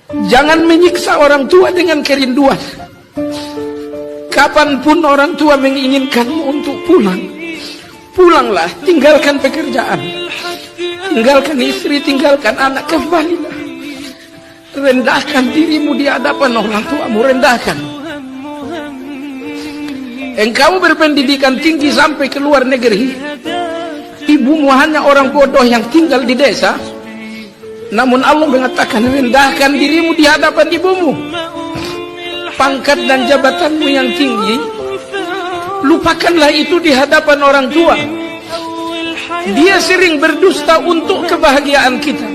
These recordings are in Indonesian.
Jangan menyiksa orang tua dengan kerinduan. Kapanpun orang tua menginginkanmu untuk pulang, pulanglah, tinggalkan pekerjaan, tinggalkan istri, tinggalkan anak, kembalilah. Rendahkan dirimu di hadapan orang tuamu, rendahkan. Engkau berpendidikan tinggi sampai ke luar negeri, ibumu hanya orang bodoh yang tinggal di desa. Namun Allah mengatakan, rendahkan dirimu di hadapan ibumu. Pangkat dan jabatanmu yang tinggi, lupakanlah itu di hadapan orang tua. Dia sering berdusta untuk kebahagiaan kita.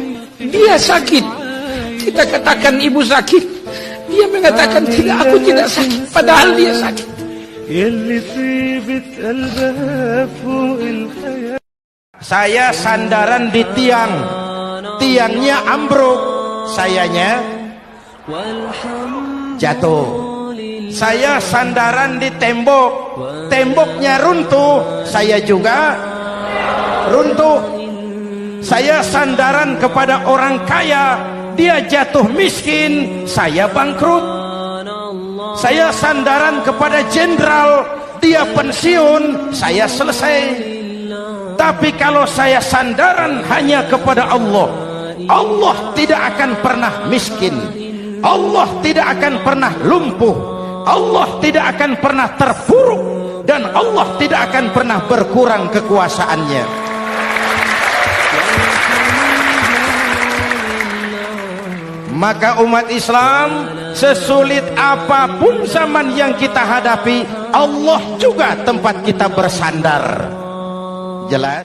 Dia sakit, kita katakan ibu sakit. Dia mengatakan tidak, aku tidak sakit, padahal dia sakit. Saya sandaran di tiang, tiangnya ambruk, sayanya jatuh. Saya sandaran di tembok, temboknya runtuh, saya juga runtuh. Saya sandaran kepada orang kaya, dia jatuh miskin, saya bangkrut. Saya sandaran kepada jenderal, dia pensiun, saya selesai. Tapi kalau saya sandaran hanya kepada Allah, Allah tidak akan pernah miskin, Allah tidak akan pernah lumpuh, Allah tidak akan pernah terpuruk, dan Allah tidak akan pernah berkurang kekuasaannya. Maka umat Islam, sesulit apapun zaman yang kita hadapi, Allah juga tempat kita bersandar. Jelas?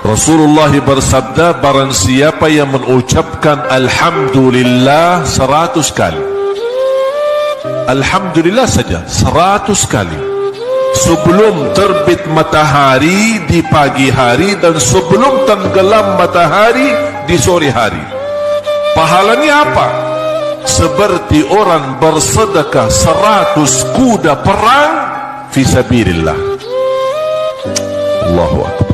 Rasulullah bersabda, barang siapa yang mengucapkan Alhamdulillah 100 kali, Alhamdulillah saja 100 kali, sebelum terbit matahari di pagi hari dan sebelum tenggelam matahari di sore hari, pahalanya apa? Seperti orang bersedekah 100 kuda perang fisabilillah. Allahu Akbar.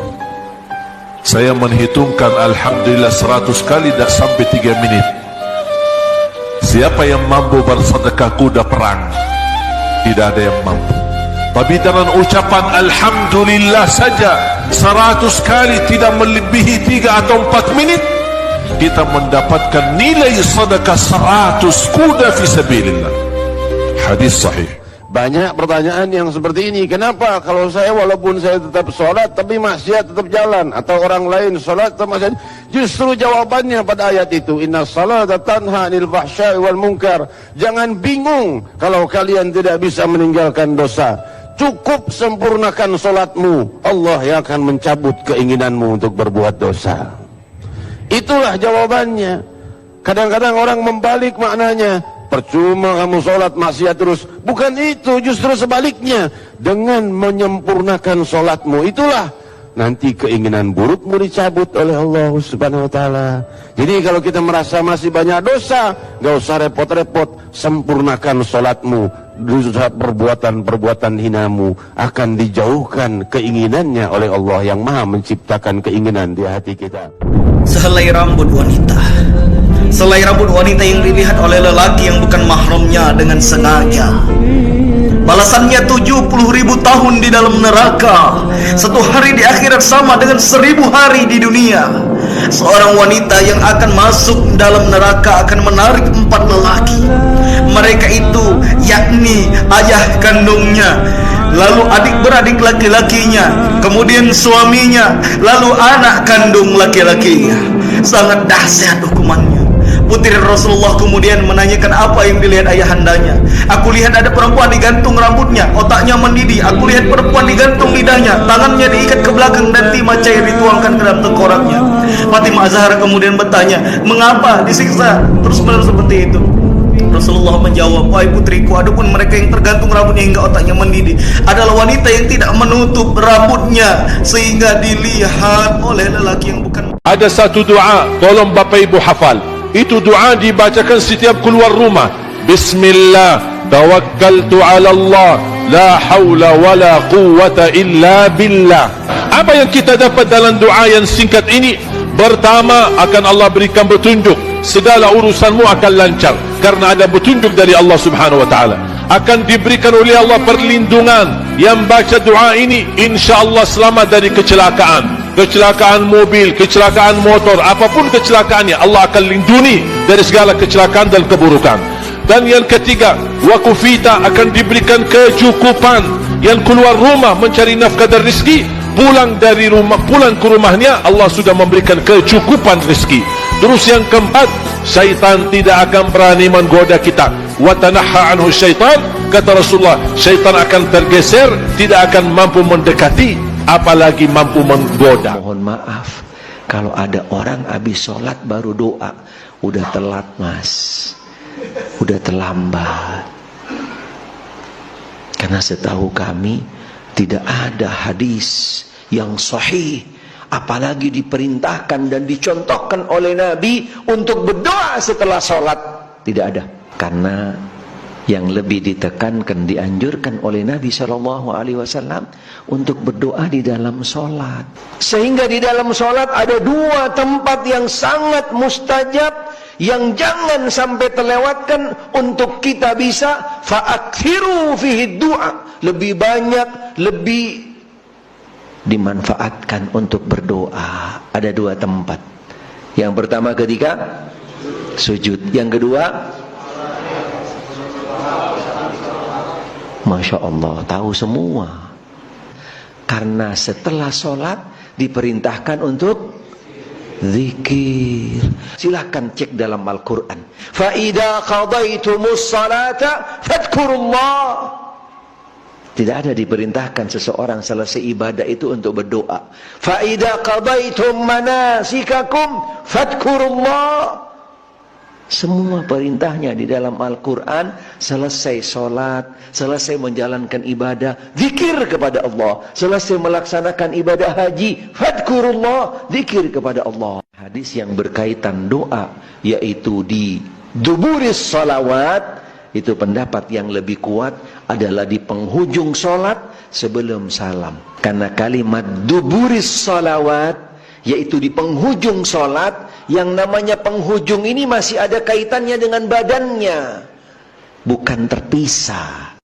Saya menghitungkan Alhamdulillah 100 kali tak sampai 3 menit. Siapa yang mampu bersedekah kuda perang? Tidak ada yang mampu. Tapi dengan ucapan Alhamdulillah saja 100 kali, tidak melebihi 3 atau 4 menit, kita mendapatkan nilai sedekah 100 kuda fisabilillah. Hadis sahih. Banyak pertanyaan yang seperti ini. Kenapa kalau saya walaupun saya tetap sholat tapi maksiat tetap jalan, atau orang lain sholat tetap maksiat? Justru jawabannya pada ayat itu, inna salata tanha anil fahsya'i wal munkar. Jangan bingung kalau kalian tidak bisa meninggalkan dosa. Cukup sempurnakan sholatmu, Allah yang akan mencabut keinginanmu untuk berbuat dosa. Itulah jawabannya. Kadang-kadang orang membalik maknanya, percuma kamu sholat maksiat terus. Bukan itu, justru sebaliknya. Dengan menyempurnakan sholatmu, itulah nanti keinginan burukmu dicabut oleh Allah Subhanahu wa ta'ala. Jadi kalau kita merasa masih banyak dosa, gak usah repot-repot, sempurnakan sholatmu. Dosa perbuatan-perbuatan hinamu akan dijauhkan keinginannya oleh Allah yang maha menciptakan keinginan di hati kita. Sehelai rambut wanita, selai rambut wanita yang dilihat oleh lelaki yang bukan mahramnya dengan sengaja, balasannya 70.000 tahun di dalam neraka. Satu hari di akhirat sama dengan 1000 hari di dunia. Seorang wanita yang akan masuk dalam neraka akan menarik 4 lelaki. Mereka itu yakni ayah kandungnya, lalu adik-beradik laki-lakinya, kemudian suaminya, lalu anak kandung laki-lakinya. Sangat dahsyat hukumannya. Putri Rasulullah kemudian menanyakan apa yang dilihat ayahandanya. Aku lihat ada perempuan digantung rambutnya, otaknya mendidih. Aku lihat perempuan digantung lidahnya, tangannya diikat ke belakang dan timah cair dituangkan ke dalam tengkoraknya. Fatimah Az-Zahra kemudian bertanya, mengapa disiksa terus-menerus seperti itu? Rasulullah menjawab, wahai putriku, adapun mereka yang tergantung rambutnya hingga otaknya mendidih adalah wanita yang tidak menutup rambutnya sehingga dilihat oleh lelaki yang bukan. Ada satu doa, tolong Bapak Ibu hafal. Itu doa dibacakan setiap keluar rumah. Bismillah, tawakkaltu ala Allah, la hawla wa la quwwata illa billah. Apa yang kita dapat dalam doa yang singkat ini? Pertama, akan Allah berikan petunjuk. segala urusanmu akan lancar karena ada petunjuk dari Allah Subhanahu wa taala. Akan diberikan oleh Allah perlindungan. Yang baca doa ini insyaallah selamat dari kecelakaan mobil, kecelakaan motor, apapun kecelakaannya, Allah akan lindungi dari segala kecelakaan dan keburukan. Dan yang ketiga, wakufita, akan diberikan kecukupan. Yang keluar rumah mencari nafkah dan rezeki, pulang ke rumahnya Allah sudah memberikan kecukupan rezeki. Terus yang keempat, syaitan tidak akan berani menggoda kita. Wa tanahha anhu syaitan, kata Rasulullah, syaitan akan tergeser, tidak akan mampu mendekati, apalagi mampu menggoda. Mohon maaf kalau ada orang habis sholat baru doa, udah telat mas, udah terlambat. Karena setahu kami tidak ada hadis yang sahih, apalagi diperintahkan dan dicontohkan oleh Nabi untuk berdoa setelah sholat. Tidak ada. Karena yang lebih ditekankan, dianjurkan oleh Nabi SAW untuk berdoa di dalam sholat. Sehingga di dalam sholat ada dua tempat yang sangat mustajab, yang jangan sampai terlewatkan untuk kita bisa fa'akthiru fihi du'a, lebih banyak, lebih dimanfaatkan untuk berdoa. Ada dua tempat. Yang pertama ketika sujud, yang kedua Masya Allah, tahu semua. Karena setelah sholat diperintahkan untuk zikir. Silakan cek dalam Al-Quran. Fa'idha qadaitumus salata fadhkurullah. Tidak ada diperintahkan seseorang selesai ibadah itu untuk berdoa. Fa'idha qadaitum manasikakum fadhkurullah. Semua perintahnya di dalam Al-Quran, selesai sholat, selesai menjalankan ibadah, zikir kepada Allah. Selesai melaksanakan ibadah haji, fadhkurullah, zikir kepada Allah. Hadis yang berkaitan doa, yaitu di duburis salawat, itu pendapat yang lebih kuat adalah di penghujung sholat sebelum salam. Karena kalimat duburis salawat, yaitu di penghujung sholat, yang namanya penghujung ini masih ada kaitannya dengan badannya, bukan terpisah.